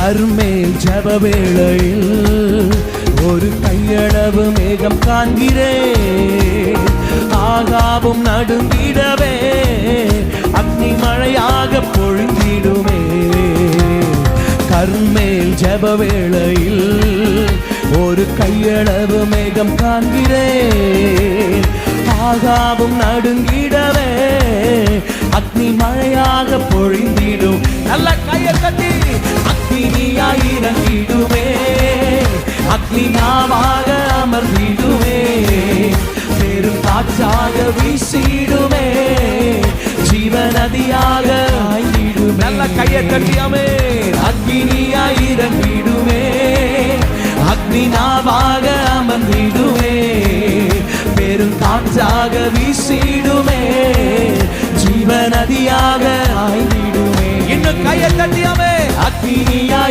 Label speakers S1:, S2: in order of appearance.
S1: கர்மேல் ஜெப வேளையில் ஒரு கையளவு மேகம் காண்கிறேன். ஆகாவும் நடுங்கிடவே அக்னி மழையாக பொழிந்திடுமே. கர்மேல் ஜெப வேளையில் ஒரு கையளவு மேகம் காண்கிறேன். ஆகாவும் நடுங்கிடவே அக்னி மழையாக பொழிந்திடும். நல்ல கையை தட்டி அக்னியாய் இறங்கிடுமே. அக்னி நாவாக அமர்ந்திடுமே. பெரும் காற்றாக வீசிடுமே. ஜீவ நதியாக ஆயிடுமே. நல்ல கையை தட்டியாமே. அக்னியாய் இறங்கிடுமே. அக்னி நாவாக அமர்ந்திடுமே. பெரும் காற்றாக வீசிடுமே. ஜீவ நதியாக ஆயிடுமே. இன்னும் கையை தட்டியாமே. அக்னியாய்